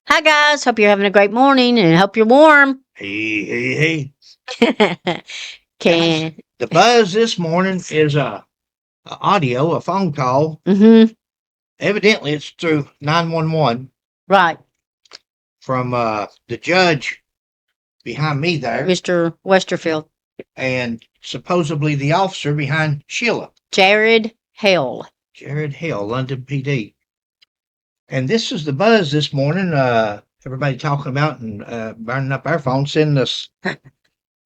Hi guys, hope you're having a great morning and hope you're warm. Hey. Guys, Can the buzz this morning is a audio, a phone call. Evidently, it's through 911 right, from the judge behind me there, Mr. Westerfield, and supposedly the officer behind Sheila, Jared Hale. Jared Hale, London PD. And this is the buzz this morning. Everybody talking about and burning up our phones, sending us,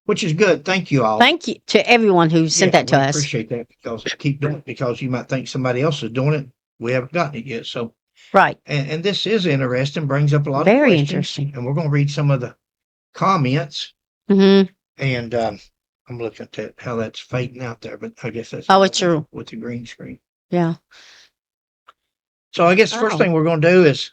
which is good. Thank you all. Thank you to everyone who sent that to we us. Appreciate that, because keep doing it, because you might think somebody else is doing it. We haven't gotten it yet. So Right. And this is interesting, brings up a lot Very of questions. interesting. And we're going to read some of the comments. Mm-hmm. And I'm looking at how that's fading out there, but I guess that's it's true. With the green screen. Yeah. So I guess the first thing we're going to do is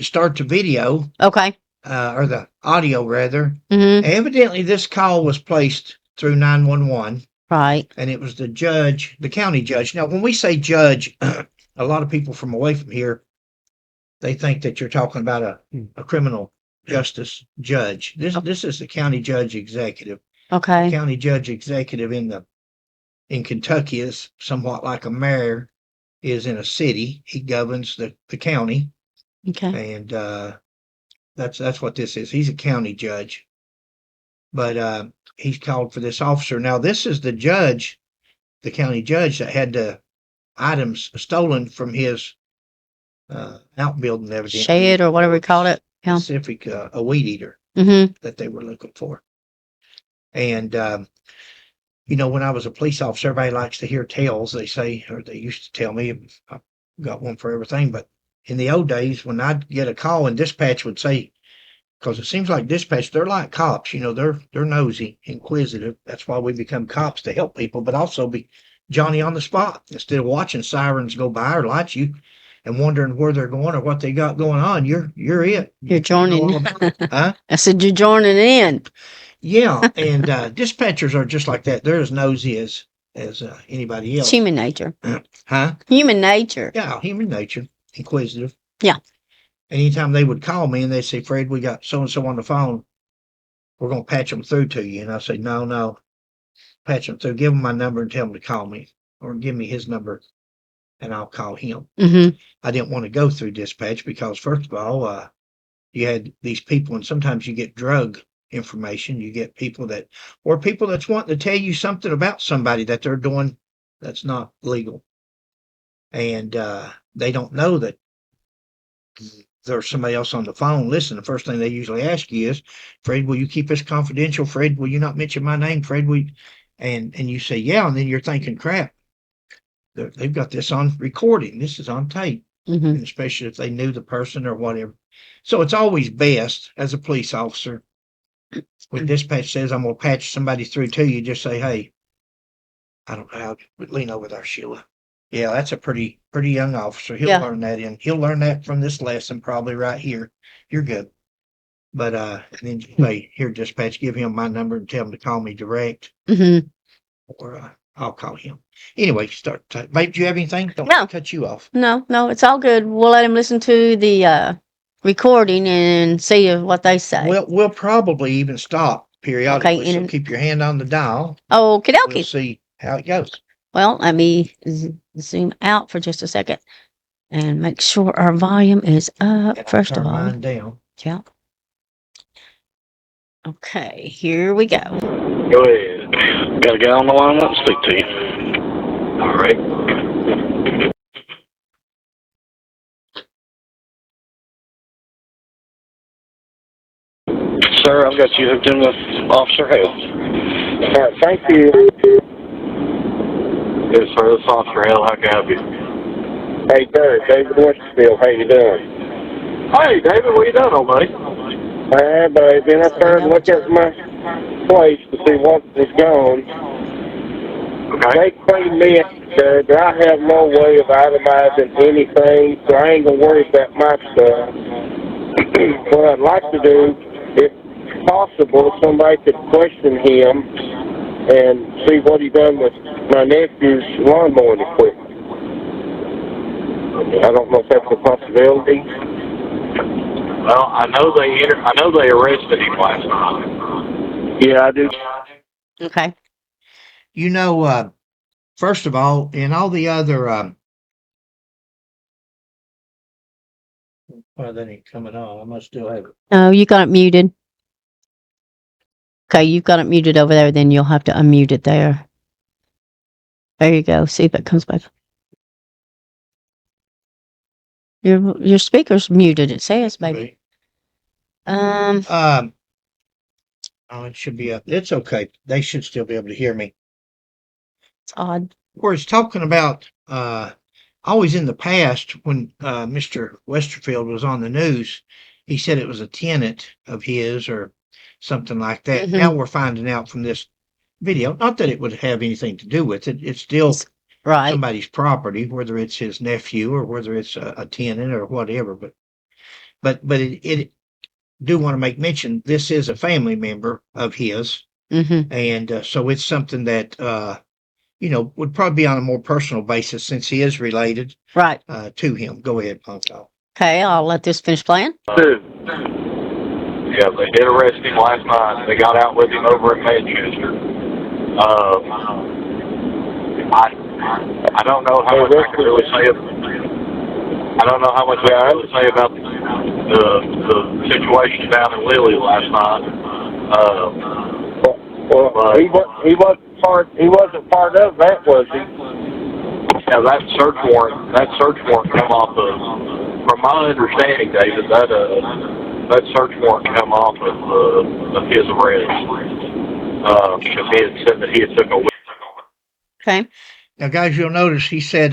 start the video. Okay. Or the audio, rather. Mm-hmm. Evidently, this call was placed through 911. Right. And it was the judge, the county judge. Now, when we say judge, a lot of people from away from here, they think that you're talking about a criminal justice judge. This is the county judge executive. Okay. The county judge executive in Kentucky is somewhat like a mayor is in a city. He governs the county. Okay. And that's what this is. He's a county judge. But he's called for this officer. Now, this is the judge, the county judge, that had the items stolen from his outbuilding, evidently. Shed or whatever we called it. Yeah. Specific, a weed eater that they were looking for. And, when I was a police officer, everybody likes to hear tales. They say, or they used to tell me, I've got one for everything. But in the old days, when I'd get a call and dispatch would say, because it seems like dispatch, they're like cops, they're nosy, inquisitive. That's why we become cops, to help people, but also be Johnny on the spot. Instead of watching sirens go by or lights you and wondering where they're going or what they got going on, you're it. You're joining. Huh? I said you're joining in. Yeah, and dispatchers are just like that. They're as nosy as anybody else. It's human nature. Huh? Human nature. Yeah, human nature. Inquisitive. Yeah. Anytime they would call me and they say, Fred, we got so-and-so on the phone. We're going to patch them through to you. And I say, no. Patch them through. Give them my number and tell them to call me. Or give me his number and I'll call him. Mm-hmm. I didn't want to go through dispatch because, first of all, you had these people, and sometimes you get drug information. You get people that's wanting to tell you something about somebody that they're doing that's not legal. And they don't know that there's somebody else on the phone. Listen, the first thing they usually ask you is, Fred, will you keep this confidential? Fred, will you not mention my name? Fred, and you say, yeah. And then you're thinking, crap, they've got this on recording. This is on tape. Mm-hmm. And especially if they knew the person or whatever. So it's always best as a police officer, when dispatch says, I'm going to patch somebody through to you, just say, hey, I don't know how, but lean over there, Sheila. Yeah, that's a pretty young officer. He'll learn that he'll learn that from this lesson, probably right here. You're good. But and then you say, here, dispatch, give him my number and tell him to call me direct. Mm-hmm. Or I'll call him. Anyway, start. Babe, do you have anything? Don't cut you off. No, it's all good. We'll let him listen to the recording and see what they say. We'll probably even stop periodically. Okay, so keep your hand on the dial. Okie dokie. We'll see how it goes. Well, let me zoom out for just a second and make sure our volume is up, first of all. Mine down. Yeah. Okay, here we go. Go ahead. Got a guy on the line I want to speak to you. All right. Sir, I've got you hooked in with Officer Hale. All right, thank you. Yes, sir. This is Officer Hale. How can I help you? Hey, David Westerfield. How you doing? Hey, David. What you doing, old buddy? But I've been up there and looked at my place to see what was gone. Okay. They cleaned me up there, but I have no way of itemizing anything, so I ain't going to worry about my stuff. What I'd like to do, if possible, somebody could question him and see what he done with my nephew's lawn mowing equipment. I don't know if that's a possibility. Well, I know they arrested him last night. Yeah, I do. Okay. You know, first of all, in all the other, well, that ain't coming on. I must still have it. Oh, you got it muted. Okay, you've got it muted over there, then you'll have to unmute it there. There you go. See if it comes back. Your speaker's muted, it says, baby. Oh, it should be up. It's okay. They should still be able to hear me. It's odd. Where it's talking about, always in the past when Mr. Westerfield was on the news, he said it was a tenant of his or something like that. Mhm. Now we're finding out from this video, not that it would have anything to do with it. It's still Right. somebody's property, whether it's his nephew or whether it's a tenant or whatever. But it do want to make mention this is a family member of his, Mm-hmm. and so it's something that would probably be on a more personal basis since he is related Right. to him. Go ahead, Ponto. Okay, I'll let this finish playing. Yeah, they did arrest him last night. They got out with him over in Manchester. I don't know how much I can really say. I don't know how much I can really say about the situation down in Lily last night. Well, he wasn't part of that, was he? Yeah, that search warrant come off of, from my understanding, David, that search warrant come off of his arrest. Because he had said that he had took a. Okay. Now, guys, you'll notice he said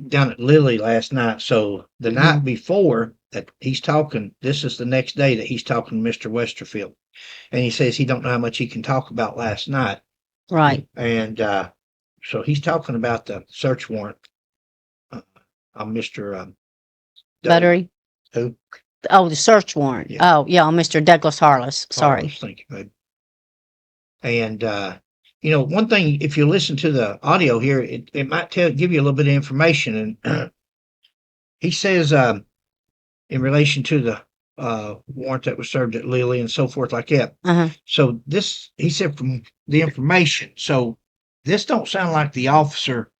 down at Lily last night. So the night before that he's talking, this is the next day that he's talking to Mr. Westerfield. And he says he don't know how much he can talk about last night. Right. And so he's talking about the search warrant on Mr. Battery. Who? Oh, the search warrant. Yeah. Oh, yeah, on Mr. Douglas Harless. Sorry. Thank you, babe. And one thing, if you listen to the audio here, it might give you a little bit of information. And he says, in relation to the warrant that was served at Lily and so forth like that. Uh-huh. So this, he said, from the information. So this don't sound like the officer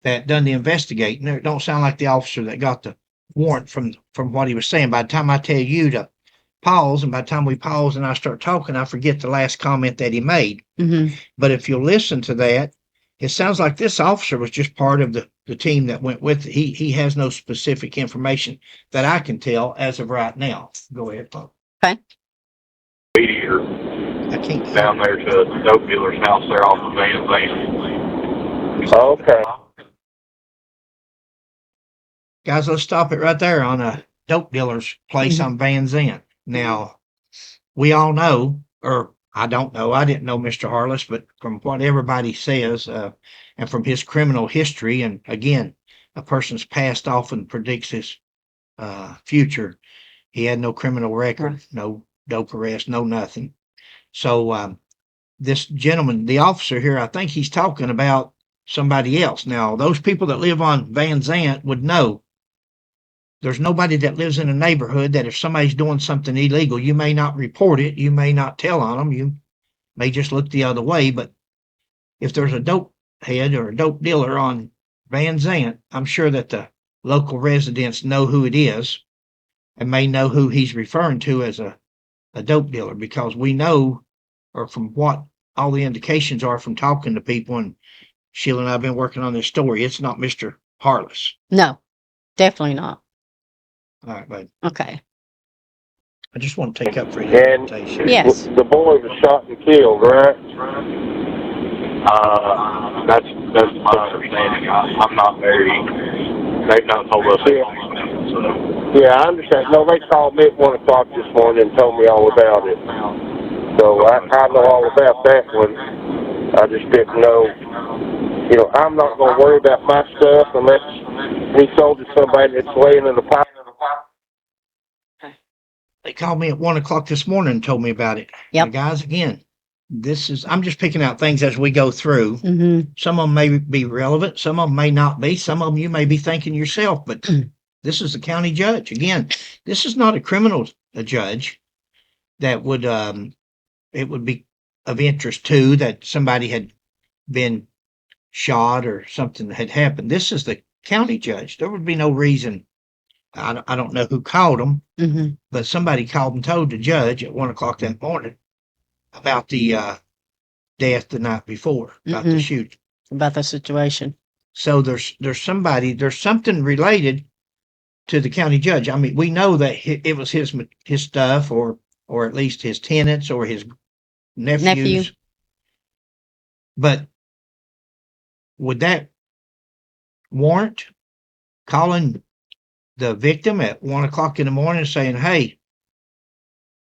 that done the investigating. It don't sound like the officer that got the warrant from what he was saying. By the time I tell you to pause, and by the time we pause and I start talking, I forget the last comment that he made. Mm-hmm. But if you listen to that, it sounds like this officer was just part of the team that went with it. He has no specific information that I can tell as of right now. Go ahead, Paul. Okay. Meteor I can't. down there to a dope dealer's house there off of Van Zandt. Okay. Guys, let's stop it right there on a dope dealer's place Mhm. on Van Zandt. Now, we all know, or I don't know, I didn't know Mr. Harless, but from what everybody says, and from his criminal history, and again, a person's past often predicts his future. He had no criminal record, Right. no dope arrest, no nothing. So this gentleman, the officer here, I think he's talking about somebody else. Now, those people that live on Van Zandt would know there's nobody that lives in a neighborhood that if somebody's doing something illegal, you may not report it, you may not tell on them, you may just look the other way. But if there's a dope head or a dope dealer on Van Zandt, I'm sure that the local residents know who it is and may know who he's referring to as a dope dealer, because we know, or from what all the indications are from talking to people, and Sheila and I have been working on this story, it's not Mr. Harless. No, definitely not. All right, babe. Okay. I just want to take up for your And invitation. Yes. the boy was shot and killed, right? That's my understanding. I'm not very. They've not told us anything. So. Yeah, I understand. No, they called me at 1 o'clock this morning and told me all about it. So I know all about that one. I just didn't know. I'm not going to worry about my stuff unless we sold it to somebody that's laying in the pipe. They called me at 1 o'clock this morning and told me about it. Yep. Now, guys, again, I'm just picking out things as we go through. Mm-hmm. Some of them may be relevant. Some of them may not be. Some of them you may be thinking yourself, but this is the county judge. Again, this is not a criminal judge that would, it would be of interest to that somebody had been shot or something had happened. This is the county judge. There would be no reason. I don't know who called him, Mm-hmm. but somebody called and told the judge at 1:00 that morning about the death the night before, about the shooting. About the situation. So there's something related to the county judge. I mean, we know that it was his stuff, or at least his tenants or his nephews. Nephew. But would that warrant calling the victim at 1:00 in the morning saying, "Hey,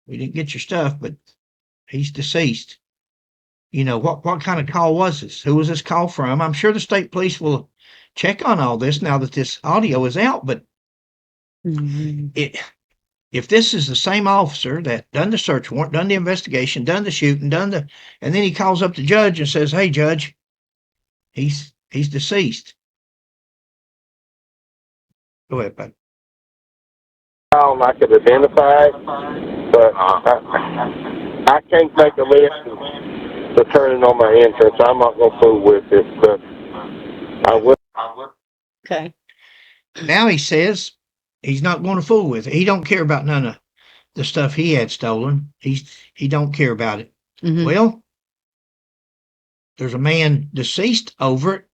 we didn't get your stuff, but he's deceased"? You know, what kind of call was this? Who was this call from? I'm sure the state police will check on all this now that this audio is out, but if this is the same officer that done the search warrant, done the investigation, done the shooting, and then he calls up the judge and says, "Hey, judge, he's deceased." Go ahead, bud. I could identify it, but I can't make a list to turn it on my insurance. I'm not going to fool with it, but I will. Okay. Now he says he's not going to fool with it. He don't care about none of the stuff he had stolen. He don't care about it. Mm-hmm. Well, there's a man deceased over it,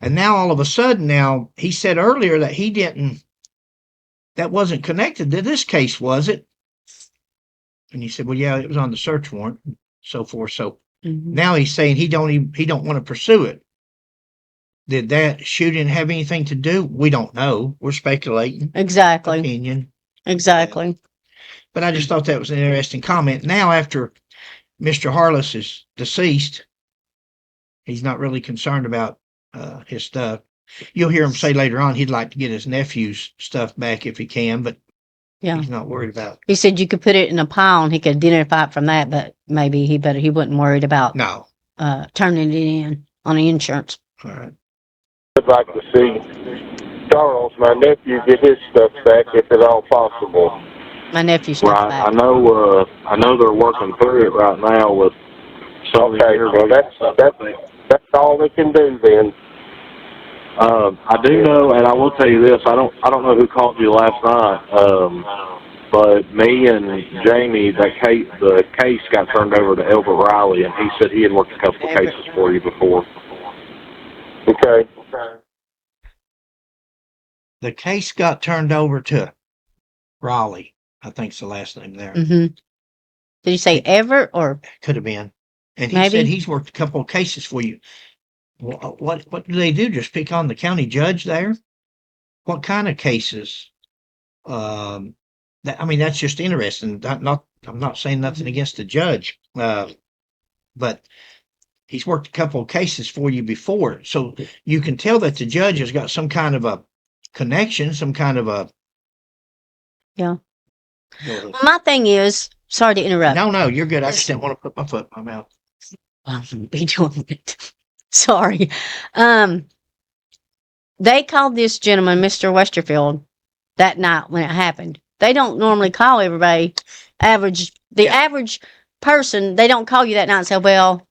and now all of a sudden, now he said earlier that he didn't. That wasn't connected to this case, was it? And he said, "Well, yeah, it was on the search warrant, and so forth." So now he's saying he don't want to pursue it. Did that shooting have anything to do? We don't know. We're speculating. Exactly. Opinion. Exactly. But I just thought that was an interesting comment. Now, after Mr. Harless is deceased, he's not really concerned about his stuff. You'll hear him say later on he'd like to get his nephew's stuff back if he can, but he's not worried about it. He said you could put it in a pile and he could identify it from that, but maybe he wasn't worried about turning it in on the insurance. All right. I'd like to see Charles, my nephew, get his stuff back if at all possible. My nephew's stuff Right. back. I know they're working through it right now with some of the interviews. Well, that's all they can do then. I do know, and I will tell you this: I don't know who called you last night, but me and Jamie, the case got turned over to Elbert Riley, and he said he had worked a couple of cases for you before. Okay. The case got turned over to Raleigh, I think's the last name there. Mm-hmm. Did you say Everett or? Could have been. And he Maybe. said he's worked a couple of cases for you. Well, what do they do? Just pick on the county judge there? What kind of cases? That's just interesting. I'm not saying nothing against the judge, but he's worked a couple of cases for you before, so you can tell that the judge has got some kind of a connection, some kind of a. Yeah. My thing is, sorry to interrupt. No, you're good. I just didn't want to put my foot in my mouth. Be doing it. Sorry. They called this gentleman, Mr. Westerfield, that night when it happened. They don't normally call everybody average person. They don't call you that night and say, "Well,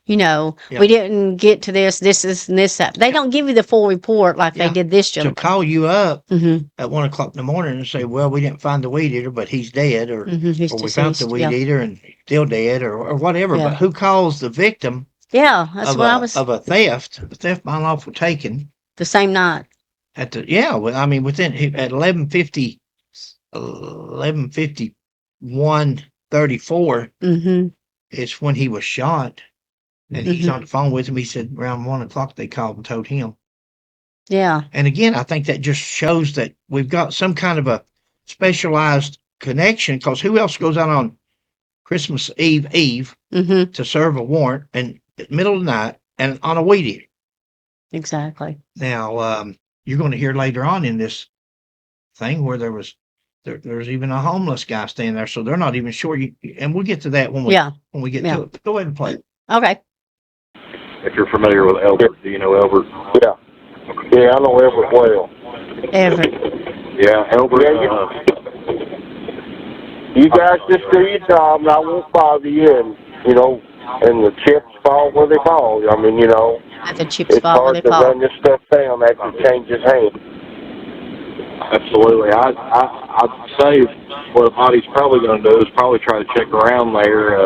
we didn't get to this and this. That." They don't give you the full report like they did this gentleman. To call you up at 1:00 in the morning and say, "Well, we didn't find the weed eater, but he's dead," or we found the weed eater and he's still dead, or whatever. Yeah. But who calls the victim? Yeah, that's what I was. Of a theft by unlawful taking. The same night. Within at 11:51:34 is when he was shot, and he's on the phone with him. He said around 1:00 they called and told him. Yeah. And again, I think that just shows that we've got some kind of a specialized connection, because who else goes out on Christmas Eve to serve a warrant and middle of the night and on a weed eater? Exactly. Now, you're going to hear later on in this thing where there was There's even a homeless guy standing there, so they're not even sure. And we'll get to that when we get to it. Go ahead and play it. Okay. If you're familiar with Albert, do you know Albert? Yeah. Yeah, I know Everett well. Everett. Yeah, Albert. You guys just do your job, and I won't bother you. And and the chips fall where they fall. I mean, Let the chips it's fall where hard they to fall. run this stuff down after it changes hands. Absolutely. I'd say what a body's probably going to do is probably try to check around there.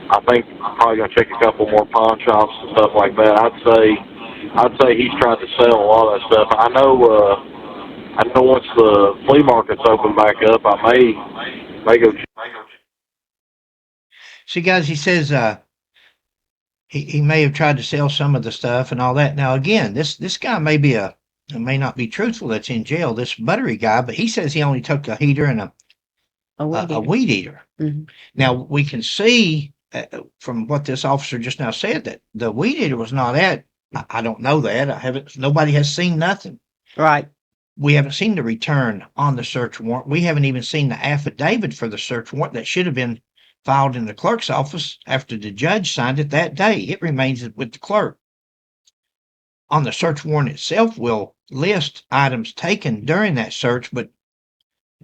I think I'm probably going to check a couple more pawn shops and stuff like that. I'd say he's trying to sell a lot of that stuff. I know once the flea market's open back up, I may go. See, guys, he says he may have tried to sell some of the stuff and all that. Now, again, this guy may not be truthful that's in jail, this buttery guy, but he says he only took a heater and a weed eater. Mm-hmm. Now, we can see from what this officer just now said that the weed eater was not at. I don't know that. Nobody has seen nothing. Right. We haven't seen the return on the search warrant. We haven't even seen the affidavit for the search warrant that should have been filed in the clerk's office after the judge signed it that day. It remains with the clerk. On the search warrant itself will list items taken during that search, but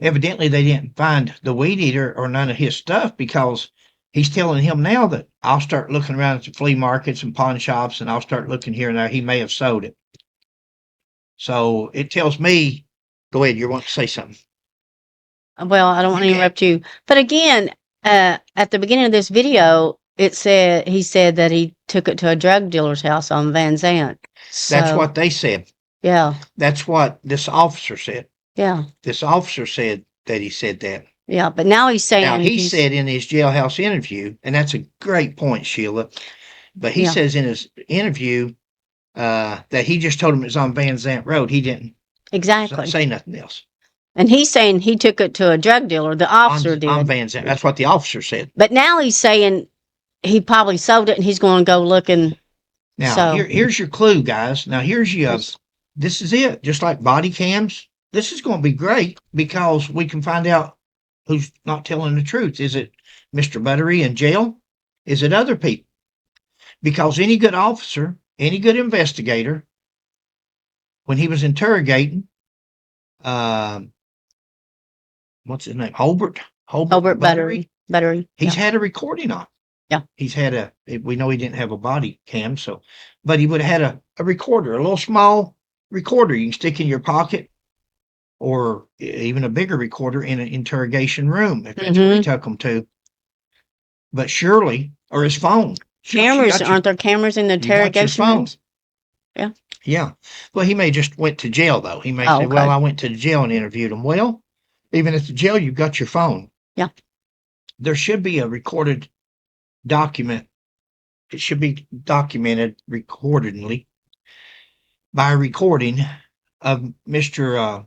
evidently they didn't find the weed eater or none of his stuff because he's telling him now that I'll start looking around at the flea markets and pawn shops and I'll start looking here and there. He may have sold it. So it tells me, go ahead, you want to say something. Well, I don't want to interrupt you. But again, at the beginning of this video, he said that he took it to a drug dealer's house on Van Zant. So, that's what they said. Yeah. That's what this officer said. Yeah. This officer said that he said that. Yeah, but now he's saying... Now, he said in his jailhouse interview, and that's a great point, Sheila, but he says in his interview that he just told him it was on Van Zant Road. He didn't say nothing else. And he's saying he took it to a drug dealer. The officer did. On Van Zant. That's what the officer said. But now he's saying he probably sold it and he's going to go looking. Now, here's your clue, guys. Now, here's your... This is it. Just like body cams, this is going to be great because we can find out who's not telling the truth. Is it Mr. Buttery in jail? Is it other people? Because any good officer, any good investigator, when he was interrogating, what's his name? Holbert Buttery. He's had a recording on. Yeah. He's had we know he didn't have a body cam, but he would have had a recorder, a little small recorder you can stick in your pocket, or even a bigger recorder in an interrogation room if that's what he took him to. But surely, or his phone. Aren't there cameras in the interrogation rooms? Yeah. Yeah. Well, he may just went to jail though. He may say, well, I went to the jail and interviewed him. Well, even at the jail, you've got your phone. Yeah. There should be a recorded document. It should be documented recordedly by a recording of Mr.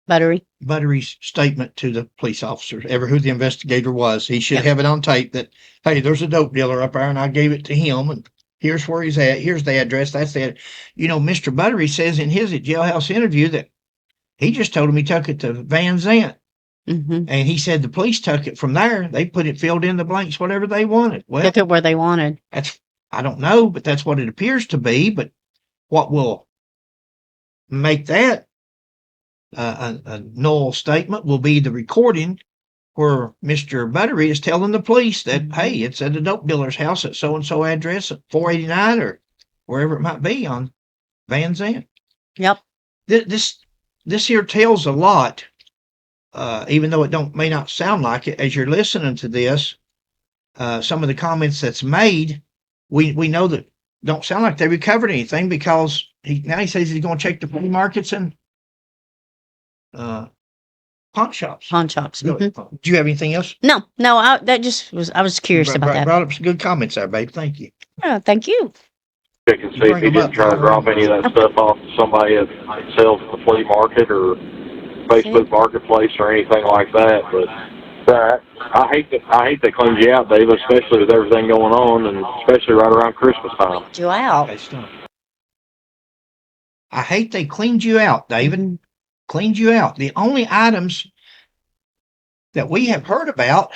Buttery's statement to the police officer, who the investigator was. He should have it on tape that, hey, there's a dope dealer up there and I gave it to him and here's where he's at. Here's the address. That's that. Mr. Buttery says in his jailhouse interview that he just told him he took it to Van Zant. Mm-hmm. And he said the police took it from there. They filled in the blanks, whatever they wanted. Well, took it where they wanted. I don't know, but that's what it appears to be. But what will make that a null statement will be the recording where Mr. Buttery is telling the police that, hey, it's at a dope dealer's house at so-and-so address at 489 or wherever it might be on Van Zant. Yep. This here tells a lot, even though it may not sound like it as you're listening to this. Some of the comments that's made, we know that don't sound like they recovered anything because he says he's going to check the flea markets and pawn shops. Mm-hmm. Do you have anything else? No. I was curious about that. Brought up some good comments there, babe. Thank you. Thank you. Check and see if he didn't try to drop any of that stuff off to somebody that sells at the flea market or Facebook Marketplace or anything like that. But I hate they cleaned you out, David, especially with everything going on, and especially right around Christmas time. You out. I hate they cleaned you out, David. cleans you out. The only items that we have heard about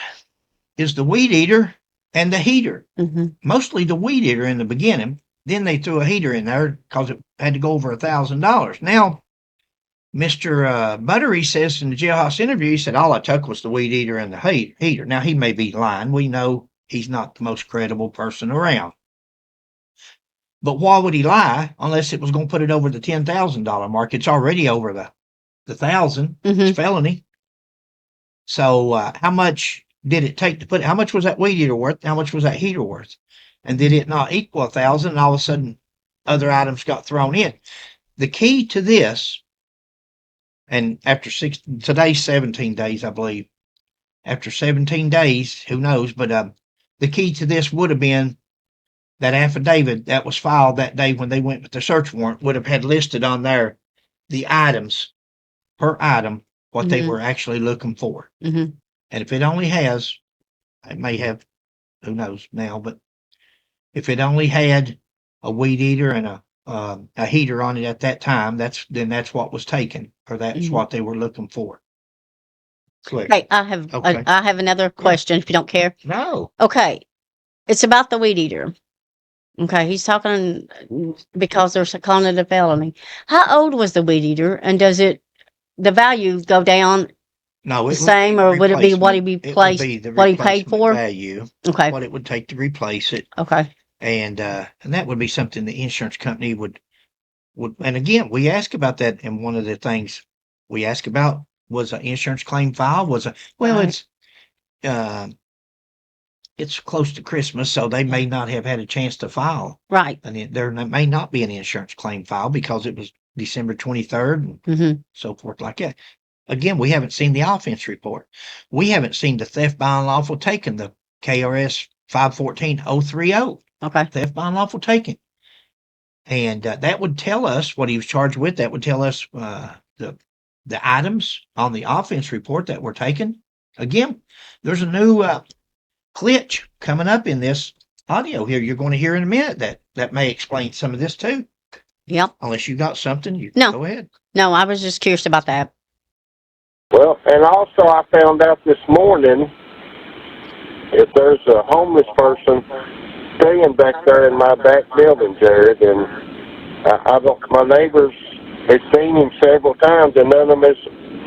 is the weed eater and the heater. Mm-hmm. Mostly the weed eater in the beginning. Then they threw a heater in there because it had to go over $1,000. Now, Mr. Buttery says in the jailhouse interview, he said all I took was the weed eater and the heater. Now, he may be lying. We know he's not the most credible person around. But why would he lie unless it was going to put it over the $10,000 mark? It's already over the 1,000. Mm-hmm. It's felony. So how much did it take to put it? How much was that weed eater worth? How much was that heater worth? And did it not equal 1,000? And all of a sudden, other items got thrown in. The key to this, and after today's 17 days, I believe. After 17 days, who knows? But the key to this would have been that affidavit that was filed that day when they went with the search warrant would have had listed on there the items per item, what they were actually looking for. Mm-hmm. And if it only has, it may have, who knows now, but if it only had a weed eater and a heater on it at that time, that's what was taken, or that's what they were looking for. Click. Hey, I have another question if you don't care. No. Okay. It's about the weed eater. Okay, he's talking because they're calling it a felony. How old was the weed eater, and does the value go down No, the same, or would it be what he replaced, what he paid for? Value, okay, what it would take to replace it. Okay, and that would be something the insurance company would. And again, we ask about that, and one of the things we ask about was an insurance claim file. Right. It's close to Christmas, so they may not have had a chance to file. Right. And there may not be an insurance claim file because it was December 23rd and so forth like that. Again, we haven't seen the offense report. We haven't seen the theft by unlawful taking, the KRS 514-030. Okay. Theft by unlawful taking. And that would tell us what he was charged with. That would tell us the items on the offense report that were taken. Again, there's a new glitch coming up in this audio here. You're going to hear in a minute that may explain some of this too. Yep. Unless you got something, No. Go ahead. No, I was just curious about that. Well, and also I found out this morning if there's a homeless person staying back there in my back building, Jared, and my neighbors have seen him several times, and none of them has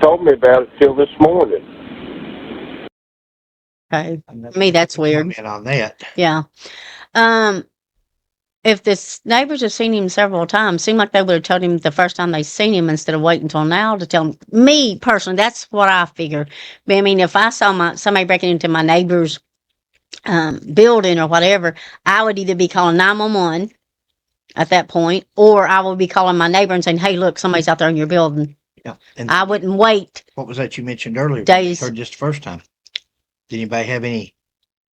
told me about it till this morning. Okay. To me, that's weird. Comment on that. Yeah. If the neighbors have seen him several times, seemed like they would have told him the first time they seen him instead of waiting until now to tell him. Me personally, that's what I figured. But I mean, if I saw somebody breaking into my neighbor's building or whatever, I would either be calling 911 at that point, or I would be calling my neighbor and saying, "Hey, look, somebody's out there in your building." Yeah. And I wouldn't wait. what was that you mentioned earlier? Days. Or just the first time? Did anybody have any?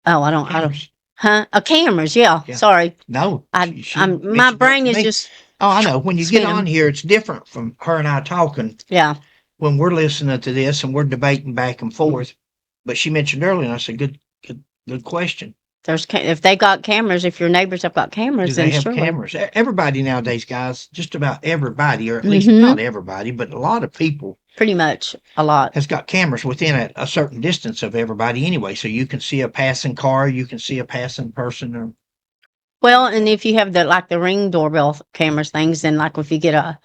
Oh, I don't. Huh? Cameras, yeah. Yeah. Sorry. No. My brain is just. Oh, I know. When you get spinning. on here, it's different from her and I talking. Yeah. When we're listening to this and we're debating back and forth. But she mentioned earlier, and I said, good question. If they got cameras, if your neighbors have got cameras, Do they then have surely. cameras? Everybody nowadays, guys, just about everybody, or at least not everybody, but a lot of people. Pretty much a lot. Has got cameras within a certain distance of everybody anyway. So you can see a passing car, you can see a passing person. Well, and if you have the Ring doorbell cameras things, then like if you get a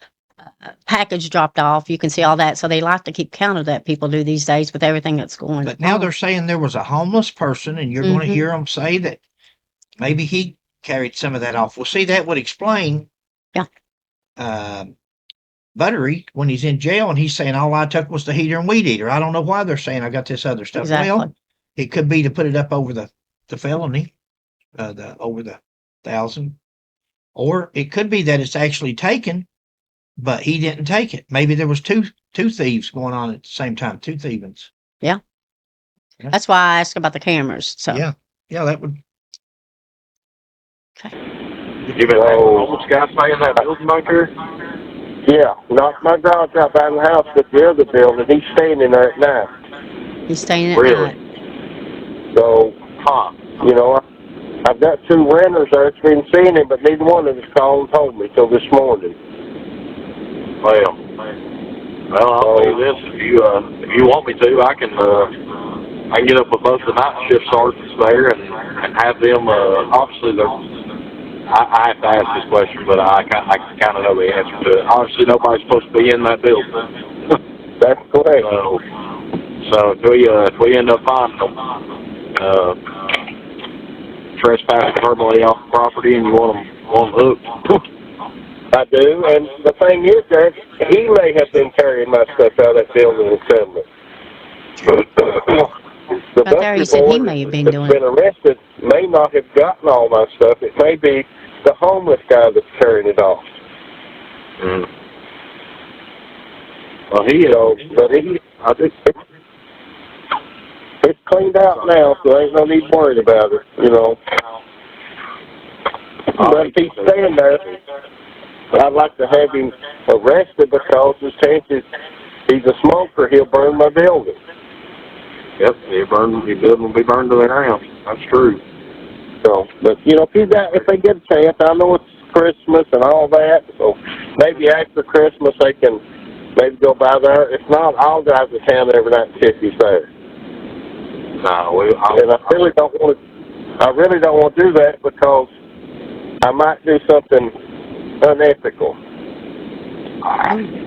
package dropped off, you can see all that. So they like to keep count of that. People do these days with everything that's going on. But now they're saying there was a homeless person, and you're going to hear them say that maybe he carried some of that off. Well, see, that would explain. Yeah. Buttery, when he's in jail and he's saying all I took was the heater and weed eater. I don't know why they're saying I got this other stuff. Exactly. Well, it could be to put it up over the felony, over the 1,000, or it could be that it's actually taken, but he didn't take it. Maybe there was two thieves going on at the same time, two thievings. Yeah. That's why I asked about the cameras. So yeah, that would. Okay. You been having a homeless guy stay in that building back there? Yeah, not my garage out by the house, but the other building. He's staying in there at night. He's staying at Really? night. So, I've got two renters there that's been seeing him, but neither one of us called and told me till this morning. Well, Well, I'll tell you this: if you want me to, I can get up with both the night shift sergeants there and have them. Obviously, I have to ask this question, but I kind of know the answer to it. Obviously, nobody's supposed to be in that building. That's correct. So if we end up finding them trespassing verbally off the property and you want them hooked. I do, and the thing is that he may have been carrying my stuff out of that building in settlement. The Right there, he said he may have been doing been arrested may not have gotten all my stuff. It may be the homeless guy that's carrying it off. Mm. Well, I think it's cleaned out now, so ain't no need worried about it, you know. But if he's staying there, I'd like to have him arrested because the chances he's a smoker, he'll burn my building. Yep, your building will be burned to the ground. That's true. So, but you know, if they get a chance, I know it's Christmas and all that, so maybe after Christmas they can maybe go by there. If not, I'll drive to town every night and see if he's there. No, I really don't want to do that because I might do something unethical.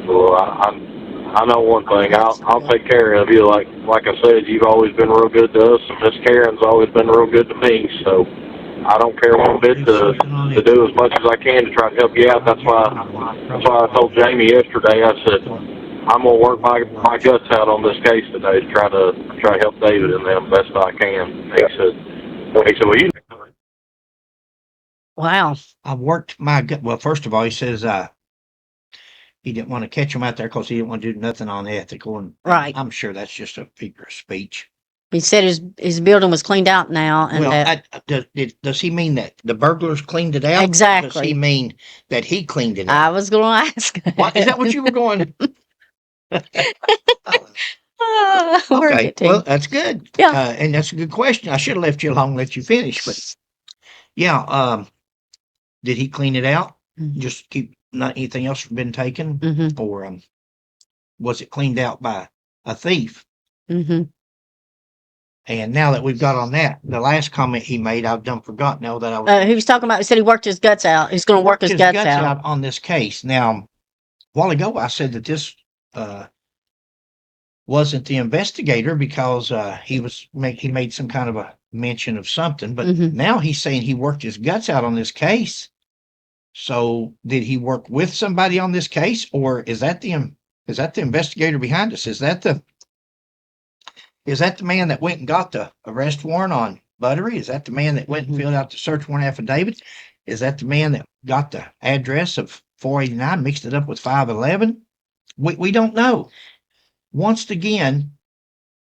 Well, I know one thing. I'll take care of you. Like I said, you've always been real good to us, and Miss Karen's always been real good to me. So I don't care one bit to do as much as I can to try to help you out. That's why I told Jamie yesterday. I said I'm gonna work my guts out on this case today to try to help David and them best I can. He said, well, you. Wow. I worked my gut. Well, first of all, he says he didn't want to catch him out there because he didn't want to do nothing unethical. And Right. I'm sure that's just a figure of speech. He said his building was cleaned out now. And well, does he mean that the burglars cleaned it out? Exactly. Does he mean that he cleaned it out? I was going to ask. Is that what you were going? Okay. Well, that's good. Yeah. And that's a good question. I should have left you alone and let you finish. But yeah, did he clean it out? Mm-hmm. Just keep not anything else been taken, mm-hmm. or was it cleaned out by a thief? Mm-hmm. And now that we've got on that, the last comment he made, I've done forgot now that I was. He was talking about. He said he worked his guts out. He's going to work his guts out on this case. Now, a while ago, I said that this wasn't the investigator because he made some kind of a mention of something, but mm-hmm. now he's saying he worked his guts out on this case. So, did he work with somebody on this case, or is that the investigator behind us? Is that the man that went and got the arrest warrant on Buttery? Is that the man that went and filled out the search warrant affidavit? Is that the man that got the address of 489, mixed it up with 511? We don't know. Once again,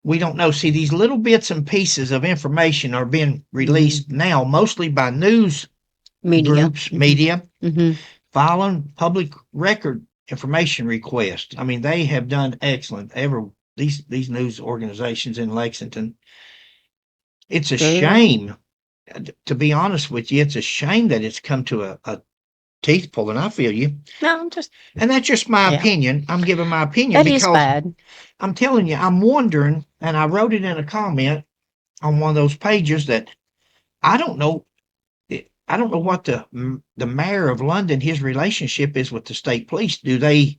we don't know. See, these little bits and pieces of information are being released mm-hmm. now, mostly by news groups, mm-hmm. media, mm-hmm. filing public record information requests. I mean, they have done excellent. These news organizations in Lexington. It's a shame, to be honest with you. It's a shame that it's come to a teeth pulling. I feel you. No, and that's just my opinion. I'm giving my opinion because is bad. I'm telling you, I'm wondering, and I wrote it in a comment on one of those pages that I don't know what the mayor of London, his relationship is with the state police. Do they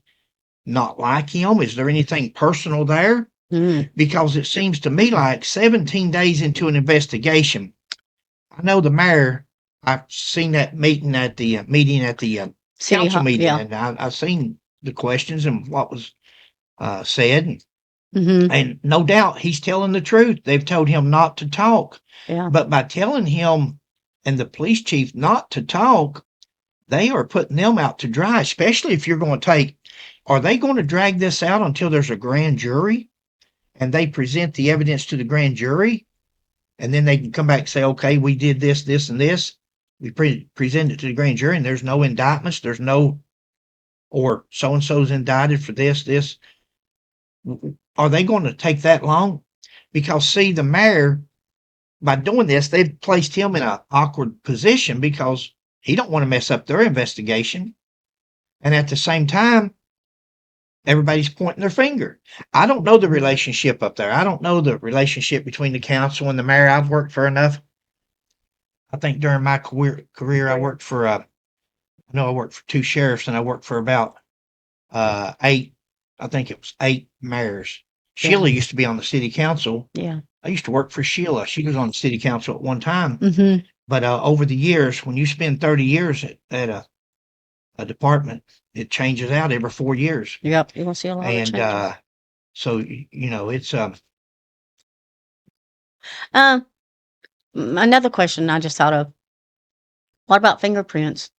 not like him? Is there anything personal there? Mm. Because it seems to me like 17 days into an investigation, I know the mayor, I've seen that meeting at the council meeting, and I've seen the questions and what was said. Mm-hmm. And no doubt he's telling the truth. They've told him not to talk. Yeah. But by telling him and the police chief not to talk, they are putting them out to dry, especially if you're going to are they going to drag this out until there's a grand jury and they present the evidence to the grand jury, and then they can come back and say, okay, we did this, this, and this. We present it to the grand jury and there's no indictments. Or so-and-so's indicted for this. Are they going to take that long? Because see, the mayor, by doing this, they've placed him in an awkward position because he don't want to mess up their investigation. And at the same time, everybody's pointing their finger. I don't know the relationship up there. I don't know the relationship between the council and the mayor. I've worked for enough. I think during my career, I worked for, I worked for 2 sheriffs, and I worked for about 8, I think it was 8 mayors. Sheila used to be on the city council. Yeah. I used to work for Sheila. She was on the city council at one time. Mm-hmm. But over the years, when you spend 30 years at a department, it changes out every 4 years. Yep. You're gonna see a lot of changes. And so, it's Another question I just thought of. What about fingerprints?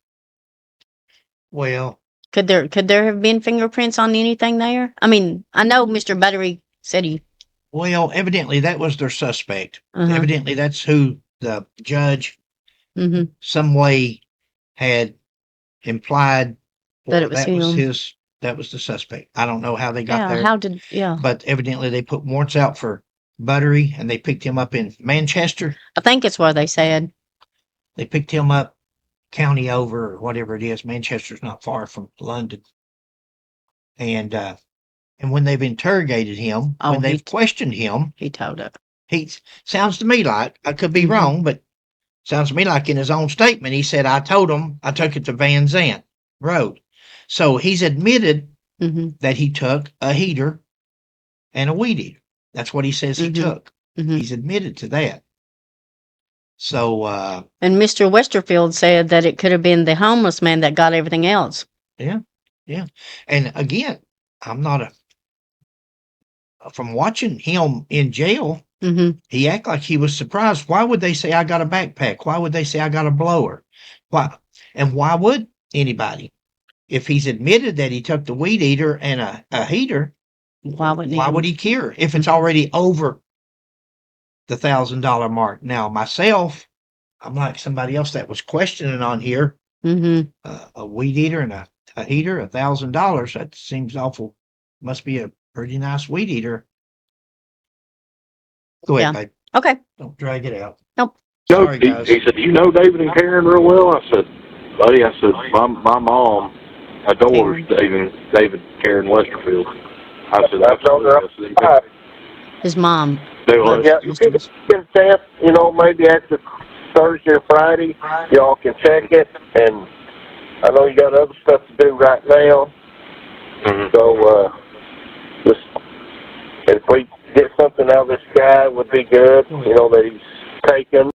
well, Could there have been fingerprints on anything there? I mean, I know Mr. Buttery said he. evidently that was their suspect. Uh-huh. Evidently that's who the judge Mm-hmm. some way had implied That it was him. That was the suspect. I don't know how they got Yeah. there. How did? Yeah. But evidently they put warrants out for Buttery, and they picked him up in Manchester. I think it's what they said. They picked him up county over, or whatever it is. Manchester's not far from London. And when they've interrogated him, when they've questioned him, He told it. he sounds to me like, I could be wrong, but sounds to me like in his own statement, he said, I told him I took it to Van Zant Road. So he's admitted that he took a heater and a weed eater. That's what he says he took. He's admitted to that. So, and Mr. Westerfield said that it could have been the homeless man that got everything else. Yeah. And again, I'm not from watching him in jail, he acted like he was surprised. Why would they say I got a backpack? Why would they say I got a blower? Why? And why would anybody? If he's admitted that he took the weed eater and a heater, why would he care if it's already over the $1,000 mark? Now, myself, I'm like somebody else that was questioning on here. A weed eater and a heater, $1,000. That seems awful. Must be a pretty nice weed eater. Go ahead, babe. Okay. Don't drag it out. Nope. Sorry, guys. He said, "Do you know David and Karen real well?" I said, "Buddy," I said, my mom adores David Karen Westerfield. I said, "Absolutely." His mom. Yeah, you get a chance, maybe after Thursday or Friday, y'all can check it. And I know you got other stuff to do right now. So, if we get something out of this guy, would be good, that he's taken.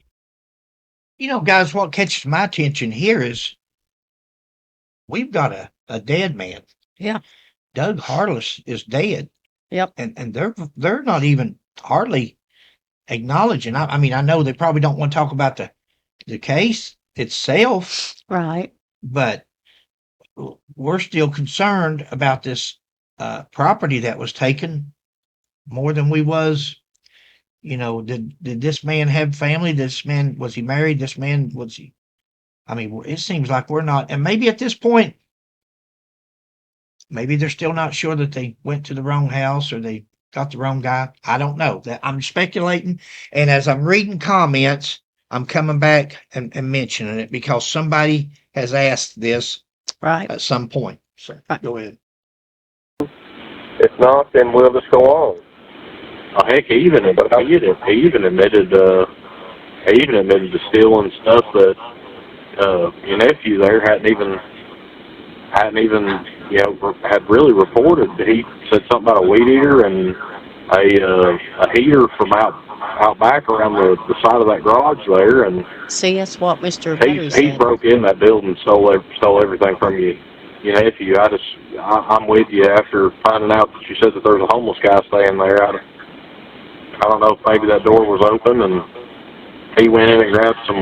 Guys, what catches my attention here is we've got a dead man. Yeah. Doug Harless is dead. Yep. And they're not even hardly acknowledging. I mean, I know they probably don't want to talk about the case itself. Right. But we're still concerned about this property that was taken more than we was. Did this man have family? Was he married? This man, was he? I mean, it seems like we're not, and maybe at this point, maybe they're still not sure that they went to the wrong house or they got the wrong guy. I don't know. That I'm speculating. And as I'm reading comments, I'm coming back and mentioning it because somebody has asked this at some point. So go ahead. If not, then we'll just go on. Oh, heck, he even admitted to stealing stuff that your nephew there hadn't even had really reported. He said something about a weed eater and a heater from out back around the side of that garage there. And see, that's what Mr. Buttery said. He broke in that building and stole everything from your nephew. I'm with you after finding out that you said that there was a homeless guy staying there. I don't know if maybe that door was open and he went in and grabbed some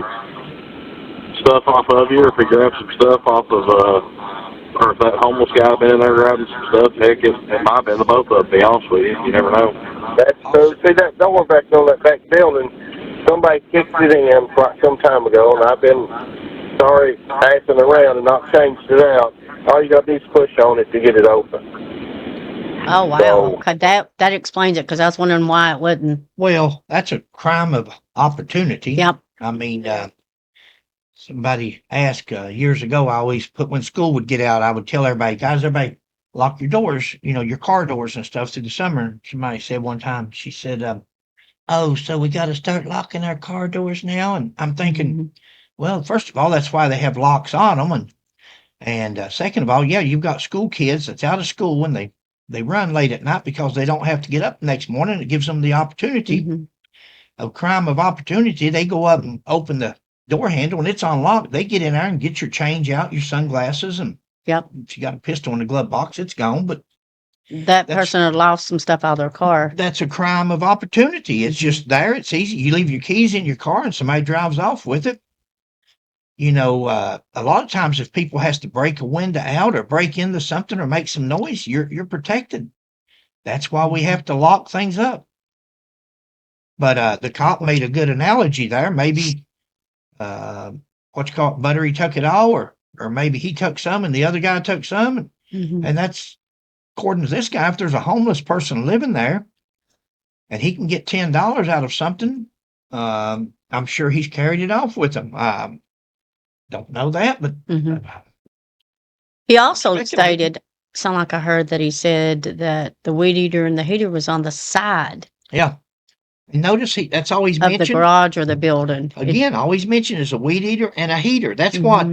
stuff off of you, or if he grabbed some stuff off of, or if that homeless guy been in there grabbing some stuff. Heck, it might have been the both of them, to be honest with you. You never know. That's so. See, that door back on that back building, somebody kicked it in some time ago, and I've been passing around and not changed it out. All you got to do is push on it to get it open. Oh, wow. So, okay, that explains it, because I was wondering why it wouldn't. Well, that's a crime of opportunity. Yep. I mean, somebody asked years ago, I always when school would get out, I would tell everybody, guys, everybody lock your doors, your car doors and stuff through the summer. Somebody said one time, she said, oh, so we got to start locking our car doors now? And I'm thinking, well, first of all, that's why they have locks on them. And second of all, yeah, you've got school kids that's out of school and they run late at night because they don't have to get up the next morning. It gives them the opportunity of crime of opportunity. They go up and open the door handle and it's unlocked. They get in there and get your change out, your sunglasses, and if you got a pistol in the glove box, it's gone. But that person had lost some stuff out of their car. That's a crime of opportunity. It's just there. It's easy. You leave your keys in your car and somebody drives off with it. A lot of times if people has to break a window out or break into something or make some noise, you're protected. That's why we have to lock things up. But the cop made a good analogy there. Maybe Buttery took it all, or maybe he took some and the other guy took some, and that's according to this guy. If there's a homeless person living there and he can get $10 out of something, I'm sure he's carried it off with him. Don't know that, but he also stated, sound like I heard that he said that the weed eater and the heater was on the side. Yeah. And notice that's always mentioned. Of the garage or the building. Again, always mentioned is a weed eater and a heater. That's what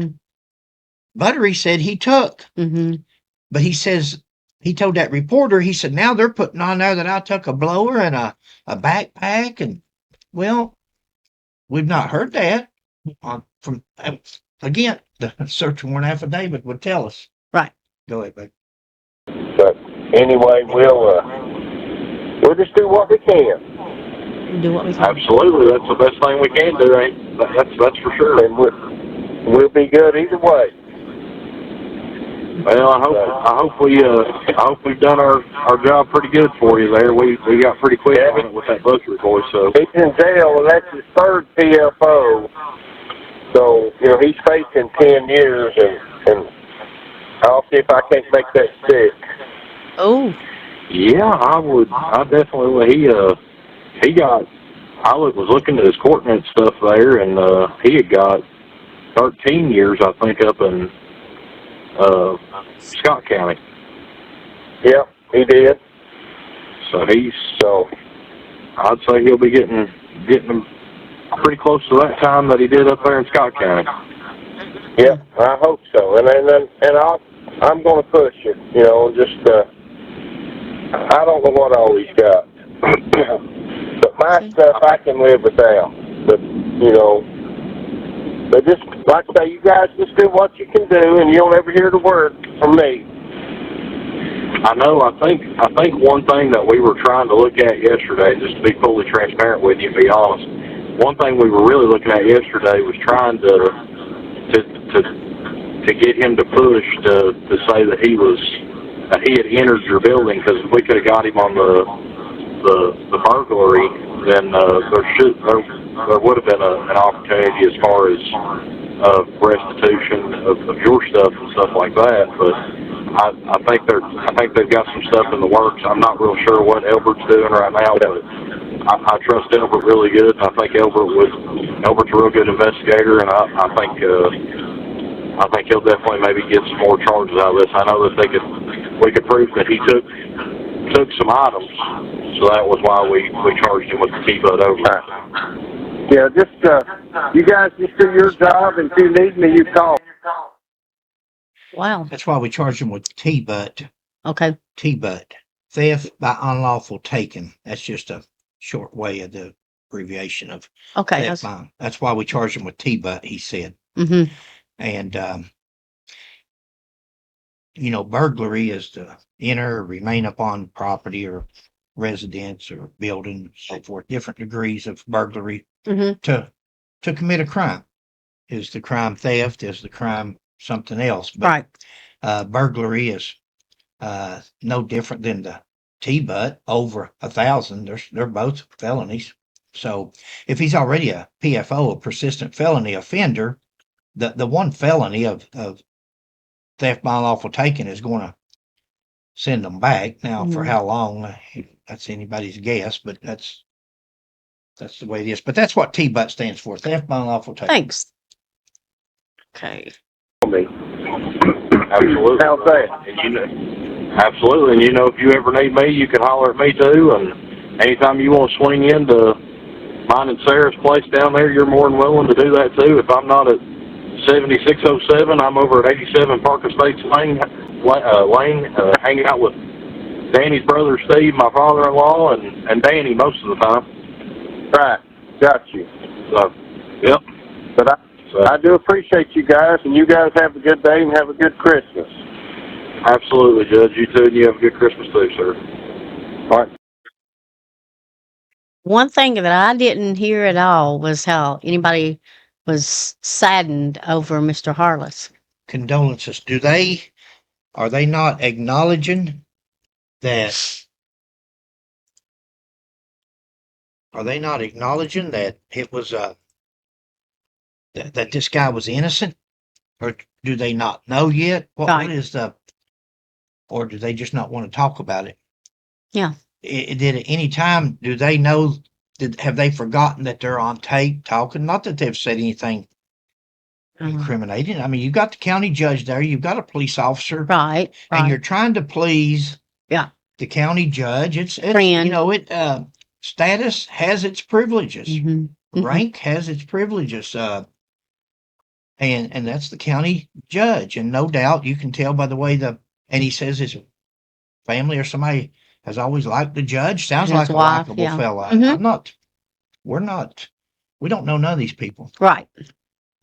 Buttery said he took. But he says, he told that reporter, he said, now they're putting on there that I took a blower and a backpack. And, well, we've not heard that. Again, the search warrant affidavit would tell us. Right. Go ahead, babe. But anyway, we'll just do what we can. Do what we can. Absolutely, that's the best thing we can do, ain't? That's for sure. And we'll be good either way. Well, I hope we've done our job pretty good for you there. We got pretty quick on it with that Butcher boy. So he's in jail, and that's his third PFO. So he's facing 10 years, and I'll see if I can't make that stick. Oh. Yeah, I would. I definitely would. I was looking at his court and stuff there, and he had got 13 years, I think, up in Scott County. Yep, he did. So I'd say he'll be getting pretty close to that time that he did up there in Scott County. Yep, I hope so. And I'm going to push it. I don't know what all he's got, but my stuff I can live without. But just like I say, you guys just do what you can do, and you'll never hear the word from me. I know. I think one thing that we were trying to look at yesterday, just to be fully transparent with you and be honest, one thing we were really looking at yesterday was trying to get him to push to say that he had entered your building, because if we could have got him on the burglary, then there would have been an opportunity as far as restitution of your stuff and stuff like that. But I think they've got some stuff in the works. I'm not real sure what Elbert's doing right now, but I trust Elbert really good, and I think Elbert's a real good investigator, and I think he'll definitely maybe get some more charges out of this. I know that we could prove that he took some items, so that was why we charged him with the T-Butt over. Yeah, just you guys just do your job, and if you need me, you call. Wow. That's why we charged him with T-Butt. Okay. T-Butt. Theft by unlawful taking. That's just a short way of the abbreviation of theft by. That's why we charged him with T-Butt, he said. And, burglary is to enter or remain upon property or residence or building, so forth. Different degrees of burglary to commit a crime. Is the crime theft? Is the crime something else? But, burglary is no different than the T-Butt, over 1,000. They're both felonies. So if he's already a PFO, a persistent felony offender, the one felony of theft by unlawful taking is going to send them back. Now, for how long, that's anybody's guess, but that's the way it is. But that's what T-Butt stands for, theft by unlawful taking. Thanks. Okay. Absolutely. How's that? And Absolutely. And, if you ever need me, you can holler at me, too. And anytime you want to swing into mine and Sarah's place down there, you're more than willing to do that, too. If I'm not at 7607, I'm over at 87 Park Estates Lane, hanging out with Danny's brother, Steve, my father-in-law, and Danny most of the time. Right. Got you. So, yep. But I do appreciate you guys, and you guys have a good day and have a good Christmas. Absolutely, Judge. You too, and you have a good Christmas too, sir. All right. One thing that I didn't hear at all was how anybody was saddened over Mr. Harless. Condolences. Are they not acknowledging that? Are they not acknowledging that it was that this guy was innocent, or do they not know yet? What Right. is the? Or do they just not want to talk about it? Yeah. Did at any time do they know? Have they forgotten that they're on tape talking? Not that they've said anything incriminating. I mean, you've got the county judge there. You've got a police officer, Right. and Right. you're trying to please. Yeah. The county judge. It's Friend. Status has its privileges. Mhm. Mhm. Rank has its privileges. And that's the county judge. And no doubt you can tell by the way and he says his family or somebody has always liked the judge. Sounds His like a wife, likable yeah. fella. Mhm. We don't know none of these people. Right.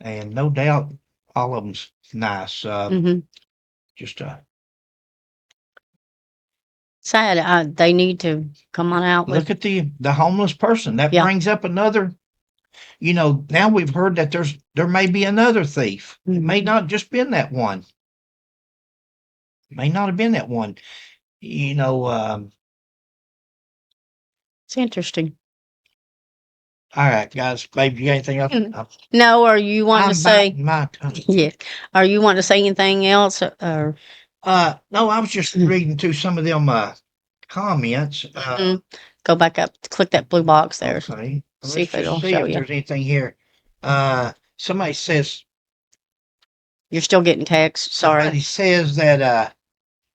And no doubt all of them's nice. Mhm. Just Sad. They need to come on out with. look at the homeless person. That Yeah. brings up another. Now we've heard that there may be another thief. It may Mhm. not just been that one. It may not have been that one. All It's interesting. right, guys. Babe, you got anything else? No, are you wanting to I'm say? biting my tongue. Yeah. Are you wanting to say anything else? Or No, I was just reading through some of them comments. go back up, click that blue box there. Okay. See if Let's it'll just see show if you. there's anything here. Somebody says You're still getting texts. Sorry. somebody says that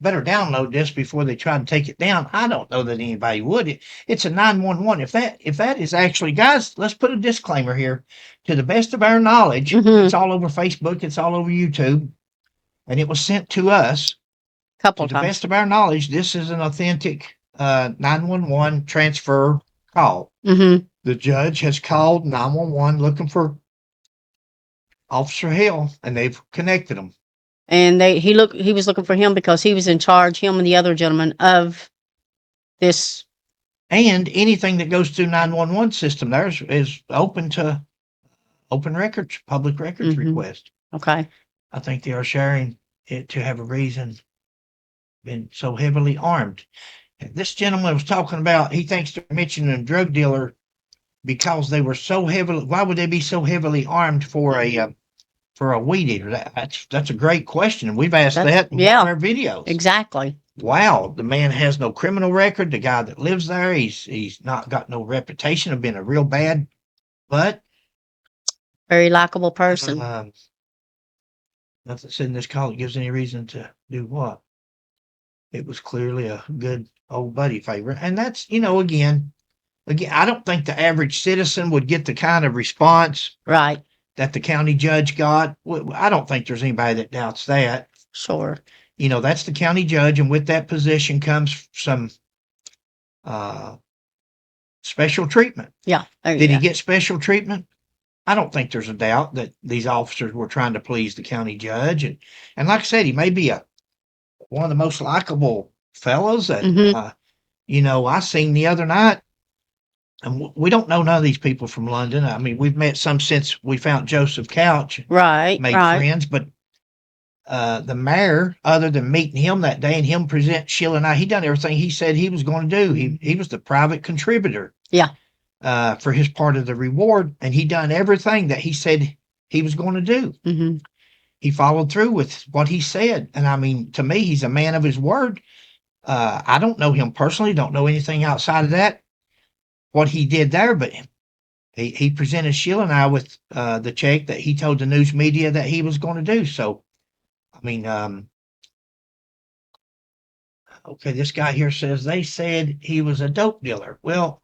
better download this before they try to take it down. I don't know that anybody would. It's a 911. If that is actually, guys, let's put a disclaimer here. To the best of our knowledge, Mhm. it's all over Facebook, it's all over YouTube, and it was sent to us. Couple To the times. best of our knowledge, this is an authentic 911 transfer call. Mm-hmm. The judge has called 911 looking for Officer Hale, and they've connected them. And he was looking for him because he was in charge, him and the other gentleman, of this. And anything that goes through 911 system there is open to open records, public records Mhm. request. Okay. I think they are sharing it to have a reason, been so heavily armed. And this gentleman was talking about, he thinks they're mentioning a drug dealer because they were so heavily, why would they be so heavily armed for a weed eater? That's a great question. And we've asked that in one of our videos. Exactly. Wow, the man has no criminal record. The guy that lives there, he's not got no reputation of being a real bad, but Very likable person. nothing said in this call that gives any reason to do what. It was clearly a good old buddy favor. And that's, again, I don't think the average citizen would get the kind of response Right. that the county judge got. I don't think there's anybody that doubts that. Sure. That's the county judge, and with that position comes some special treatment. Yeah. Did he get special treatment? I don't think there's a doubt that these officers were trying to please the county judge. And like I said, he may be one of the most likable fellows that, I seen the other night. And we don't know none of these people from London. I mean, we've met some since we found Joseph Couch. Right. Made friends, but the mayor, other than meeting him that day and him present Sheila and I, he done everything he said he was going to do. He was the private contributor. Yeah. For his part of the reward, and he done everything that he said he was going to do. Mm-hmm. He followed through with what he said, and I mean, to me, he's a man of his word. I don't know him personally, don't know anything outside of that, what he did there, but he presented Sheila and I with the check that he told the news media that he was going to do. So, I mean, Okay, this guy here says they said he was a dope dealer. Well,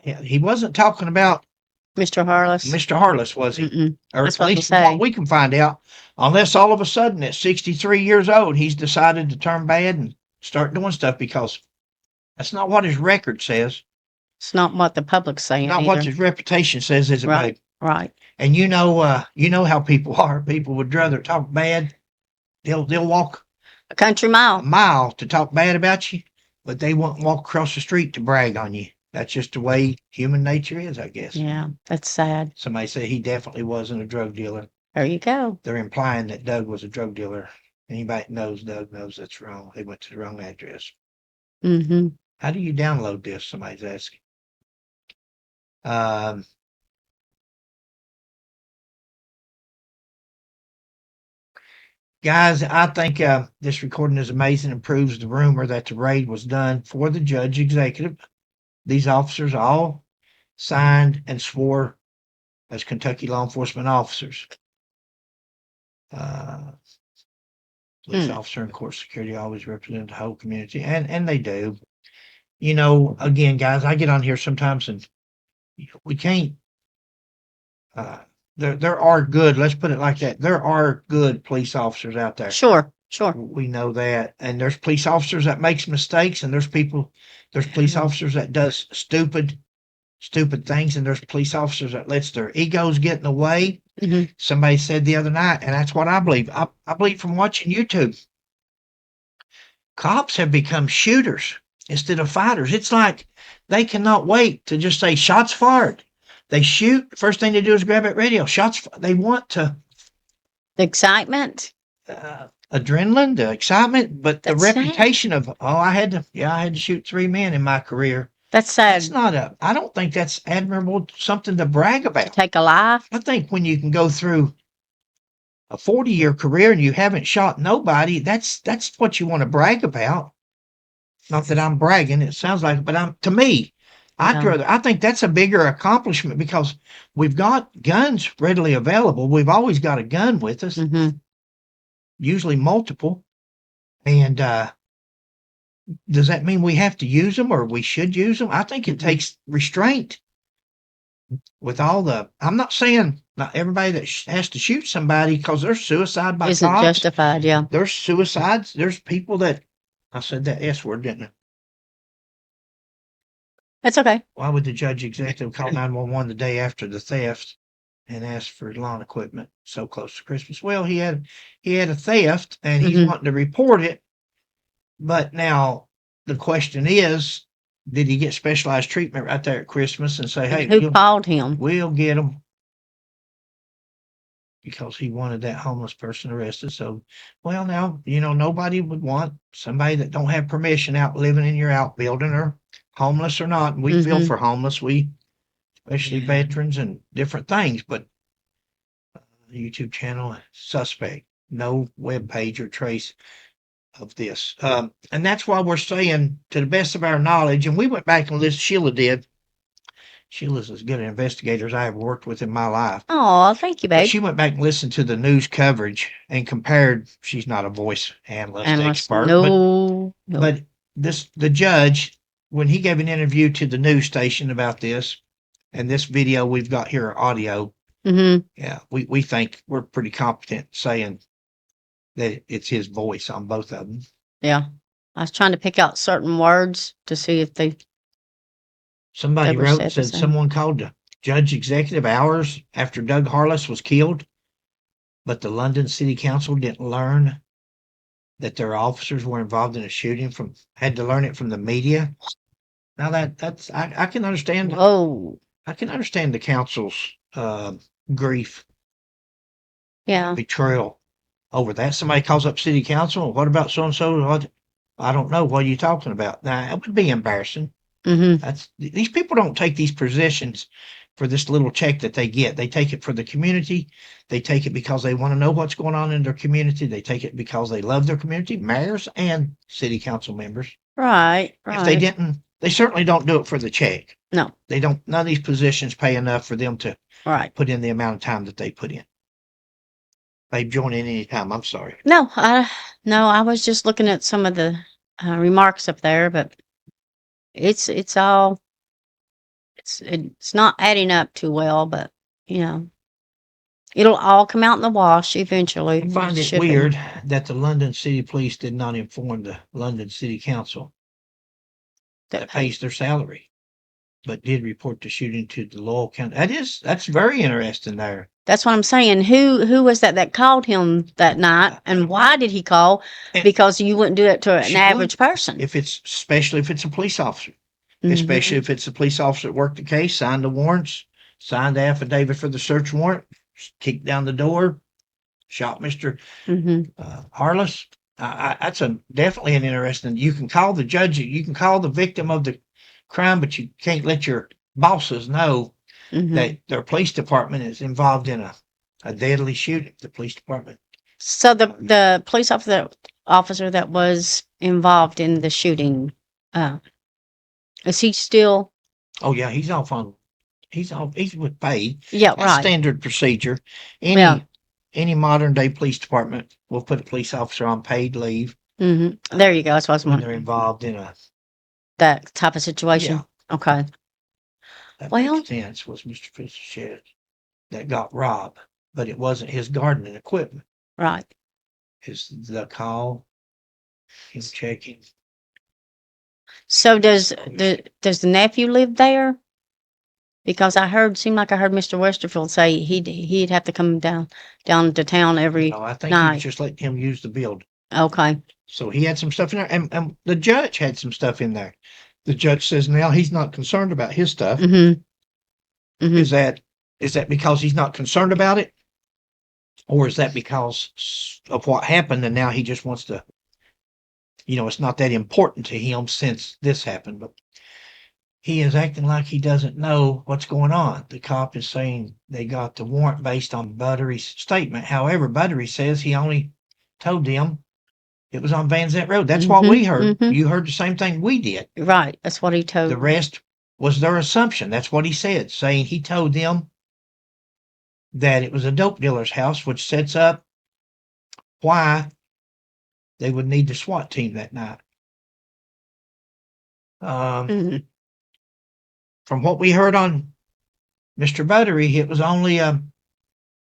yeah, he wasn't talking about Mr. Harless. Mr. Harless, was he? Mm-mm. Or That's at what I was least from gonna say. what we can find out, unless all of a sudden at 63 years old, he's decided to turn bad and start doing stuff, because that's not what his record says. It's not what the public's saying Not either. what his reputation says, is it, Right. babe? Right. And you know how people are. People would rather talk bad. They'll walk A country a mile. mile to talk bad about you, but they won't walk across the street to brag on you. That's just the way human nature is, I guess. Yeah, that's sad. Somebody said he definitely wasn't a drug dealer. There you go. They're implying that Doug was a drug dealer. Anybody that knows Doug knows that's wrong. They went to the wrong address. Mm-hmm. How do you download this? Somebody's asking. Guys, I think this recording is amazing and proves the rumor that the raid was done for the judge executive. These officers all signed and swore as Kentucky law enforcement officers. Police officer and court security always represent the whole community, and they do. You know, again, guys, I get on here sometimes and we can't. There are good. Let's put it like that. There are good police officers out there. Sure. Sure. We know that, and there's police officers that makes mistakes, and there's police officers that does stupid things, and there's police officers that lets their egos get in the way. Mm-hmm. Somebody said the other night, and that's what I believe. I believe from watching YouTube, cops have become shooters instead of fighters. It's like they cannot wait to just say shots fired. They shoot. First thing they do is grab that radio. They want to. The excitement. Adrenaline, the excitement, but the That's reputation of, I had to shoot 3 men in my career. That's sad. I don't think that's admirable, something to brag about. Take a life. I think when you can go through a 40-year career and you haven't shot nobody, that's what you want to brag about. Not that I'm bragging, it sounds like, but to me, I think that's a bigger accomplishment, because we've got guns readily available. We've always got a gun with us, usually multiple. And does that mean we have to use them, or we should use them? I think it takes restraint. With all I'm not saying not everybody that has to shoot somebody, because there's suicide by Isn't cops. justified, yeah. There's suicides. There's people that, I said that S word, didn't I? That's okay. Why would the judge executive call 911 the day after the theft and ask for lawn equipment so close to Christmas? Well, he had a theft, and he's wanting to report it. But now the question is, did he get specialized treatment right there at Christmas and say, hey, Who called him? we'll get him, because he wanted that homeless person arrested? So, well, now, nobody would want somebody that don't have permission out living in your outbuilding, or homeless or not. And we feel for homeless, especially veterans and different things. But the YouTube channel, suspect, no web page or trace of this. And that's why we're saying, to the best of our knowledge, and we went back and listened, Sheila did. Sheila's as good an investigator as I ever worked with in my life. Oh, thank you, babe. But she went back and listened to the news coverage and compared. She's not a voice analyst expert. No. But the judge, when he gave an interview to the news station about this, and this video we've got here, audio, yeah, we think we're pretty competent saying that it's his voice on both of them. Yeah. I was trying to pick out certain words to see if they. Somebody Ever wrote, said the said same. someone called the judge executive hours after Doug Harless was killed, but the London City Council didn't learn that their officers were involved in a shooting, had to learn it from the media. Now that's I can understand. Oh, I can understand the council's grief, yeah. betrayal over that. Somebody calls up city council. What about so and so? I don't know. What are you talking about? Now it would be embarrassing. These people don't take these positions for this little check that they get. They take it for the community. They take it because they want to know what's going on in their community. They take it because they love their community, mayors and city council members. Right. If they didn't, they certainly don't do it for the check. No. They don't. None of these positions pay enough for them to Right. put in the amount of time that they put in. Babe, join in anytime. I'm sorry. No, I was just looking at some of the remarks up there, but it's not adding up too well, but you know, it'll all come out in the wash eventually. I find it Should be. weird that the London City Police did not inform the London City Council that pays their salary, but did report the shooting to the Loyal County. That's very interesting there. That's what I'm saying. Who was that called him that night, and why did he call? And Because you wouldn't do it to an Should. average person. Especially if it's a police officer, Mhm. especially if it's a police officer that worked the case, signed the warrants, signed the affidavit for the search warrant, kicked down the door, shot Mr. Mhm. Harless. That's definitely an interesting. You can call the judge, you can call the victim of the crime, but you can't let your bosses know Mhm. that their police department is involved in a deadly shooting. The police department. So the police officer that was involved in the shooting, is he still? Oh yeah, he's with pay. Yeah, That's right. standard procedure. Yeah. Any modern day police department will put a police officer on paid leave There you go. That's what I was when they're wondering. involved in That type of situation. Okay. that Well- makes sense. Was Mr. Fitzgerald that got robbed, but it wasn't his gardening equipment. Right. Is the call him checking? So does the nephew live there? Because seemed like I heard Mr. Westerfield say he'd have to come down to town every No, I think he night. was just letting him use the building. Okay. So he had some stuff in there, and the judge had some stuff in there. The judge says now he's not concerned about his stuff. Mm-hmm. Mm-hmm. Is that because he's not concerned about it? Or is that because of what happened and now he just wants to, it's not that important to him since this happened, but he is acting like he doesn't know what's going on. The cop is saying they got the warrant based on Buttery's statement. However, Buttery says he only told them it was on Van Zant Road. That's what we heard. Mhm. You heard the same thing we did. Right. That's what he told. The rest was their assumption. That's what he said, saying he told them that it was a dope dealer's house, which sets up why they would need the SWAT team that night. Mhm. From what we heard on Mr. Buttery, it was only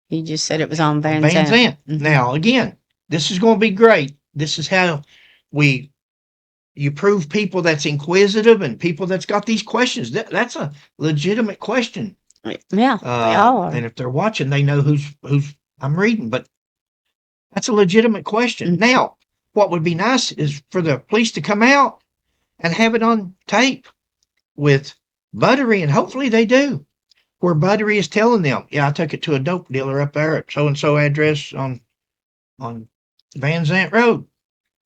He just said it was on Van Van Zant. Zant. Mhm. Now, again, this is going to be great. This is how you prove people that's inquisitive and people that's got these questions. That's a legitimate question. Yeah, they all are. And if they're watching, they know who's I'm reading, but that's a legitimate question. Mhm. Now, what would be nice is for the police to come out and have it on tape with Buttery, and hopefully they do, where Buttery is telling them, yeah, I took it to a dope dealer up there at so-and-so address on Van Zant Road.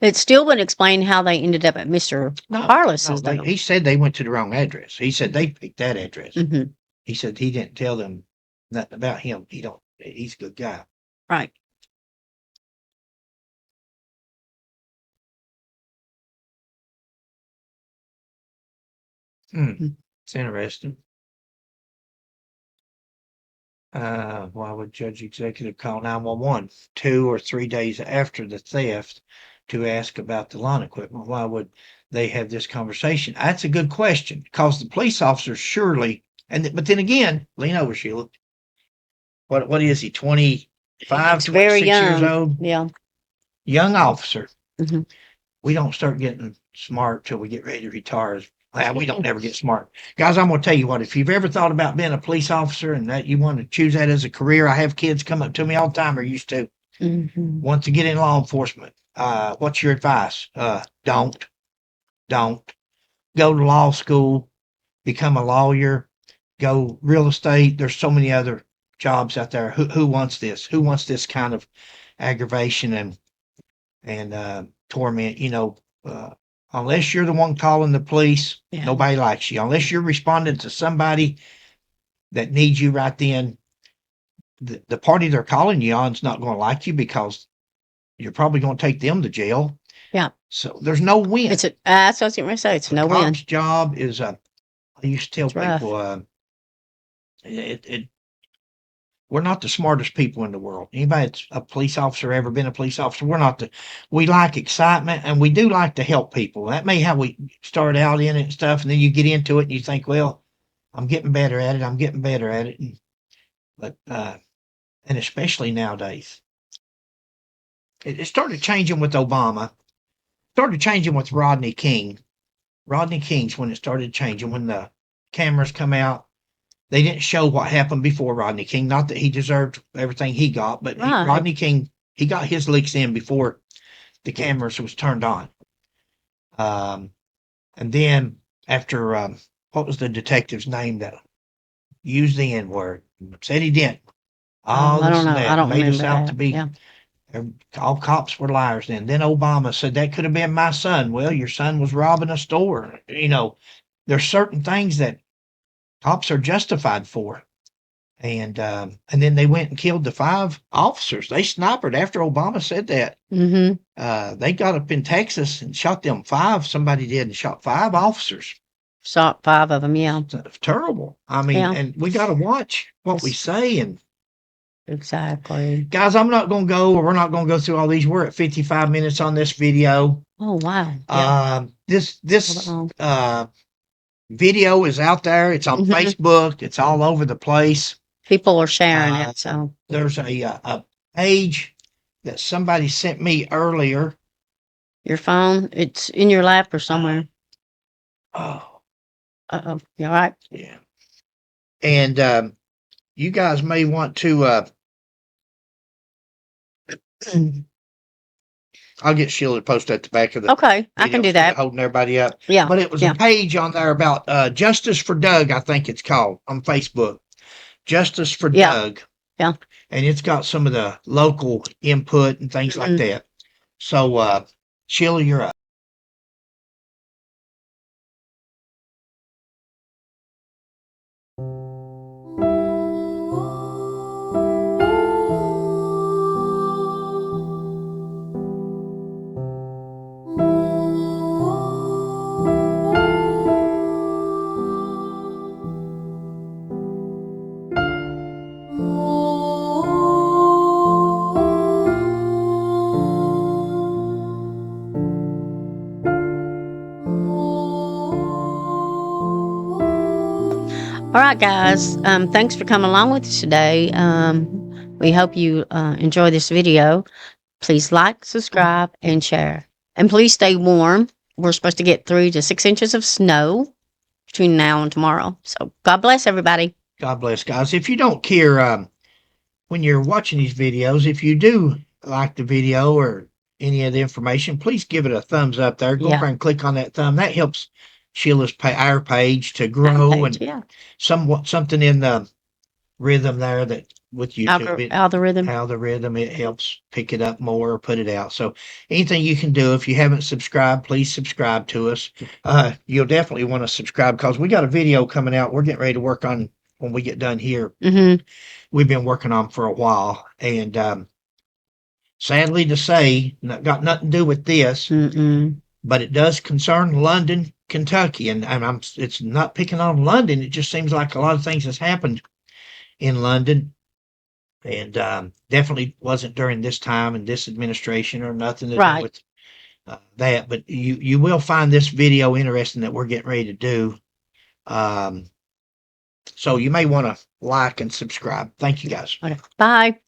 It still wouldn't explain how they ended up at Mr. Harless's. No, he said they went to the wrong address. He said they picked that address. Mm-hmm. He said he didn't tell them nothing about him. He's a good guy. Right. It's interesting. Why would Judge Executive call 911 2 or 3 days after the theft to ask about the lawn equipment? Why would they have this conversation? That's a good question, because the police officer surely, but then again, lean over, Sheila. What is he, 25, It's very 26 young. years old? Yeah. Young officer. Mhm. We don't start getting smart till we get ready to retire. We don't never get smart. Guys, I'm going to tell you what, if you've ever thought about being a police officer and that you want to choose that as a career, I have kids come up to me all the time, or used to, Mm-hmm. want to get in law enforcement. What's your advice? Don't go to law school, become a lawyer, go real estate. There's so many other jobs out there. Who wants this? Who wants this kind of aggravation and torment? Unless you're the one calling the police, Yeah. nobody likes you. Unless you're responding to somebody that needs you right then, the party they're calling you on is not going to like you, because you're probably going to take them to jail. Yeah. So there's no win. That's what I was going to say. It's no win. Cop's job is, I used to tell It's rough. people, we're not the smartest people in the world. Anybody that's a police officer, ever been a police officer, we like excitement and we do like to help people. That may how we start out in it and stuff. And then you get into it and you think, well, I'm getting better at it. I'm getting better at it. And especially nowadays, it started changing with Obama, started changing with Rodney King. Rodney King's when it started changing, when the cameras come out. They didn't show what happened before Rodney King. Not that he deserved everything he got, but Right. Rodney King, he got his licks in before the cameras was turned on. And then after, what was the detective's name that used the N-word? Said he didn't. All I this don't and know. that I don't made us remember out that. to be, Yeah. all cops were liars then. Then Obama said that could have been my son. Well, your son was robbing a store. There's certain things that cops are justified for. And then they went and killed the 5 officers. They sniped after Obama said that. Mm-hmm. They got up in Texas and shot them 5. Somebody did, and shot 5 officers. Shot 5 of them. Yeah. It's terrible. I mean, Yeah. and we got to watch what we say. And Exactly. guys, we're not going to go through all these. We're at 55 minutes on this video. Oh, wow. Yeah. This Hold video is out there. It's on Mhm. Facebook. It's all over the place. People are sharing it. So There's a page that somebody sent me earlier. your phone, it's in your lap or somewhere. Oh, Uh-oh. You all right? yeah. And you guys may want to. I'll get Sheila to post at the back of the. Okay. I can video, do that. Holding everybody up. Yeah. But it was Yeah. a page on there about Justice for Doug, I think it's called, on Facebook. Justice for Yeah. Doug. Yeah. And it's got some of the local input and things like that. So, Sheila, you're up. All right, guys. Thanks for coming along with us today. We hope you enjoy this video. Please like, subscribe, and share. And please stay warm. We're supposed to get 3 to 6 inches of snow between now and tomorrow. So God bless everybody. God bless, guys. If you don't care, when you're watching these videos, if you do like the video or any of the information, please give it a thumbs up there. Go Yeah. over and click on that thumb. That helps Sheila's our page to grow and Yeah. something in the rhythm there that with YouTube, Algorithm. it helps pick it up more or put it out. So anything you can do, if you haven't subscribed, please subscribe to us. You'll definitely want to subscribe because we got a video coming out. We're getting ready to work on when we get done here. Mm-hmm. We've been working on for a while, and sadly to say, got nothing to do with this, but it does concern London, Kentucky, and it's not picking on London. It just seems like a lot of things has happened in London, and definitely wasn't during this time and this administration or nothing to do with that. But you will find this video interesting that we're getting ready to do. So you may want to like and subscribe. Thank you, guys. Okay. Bye.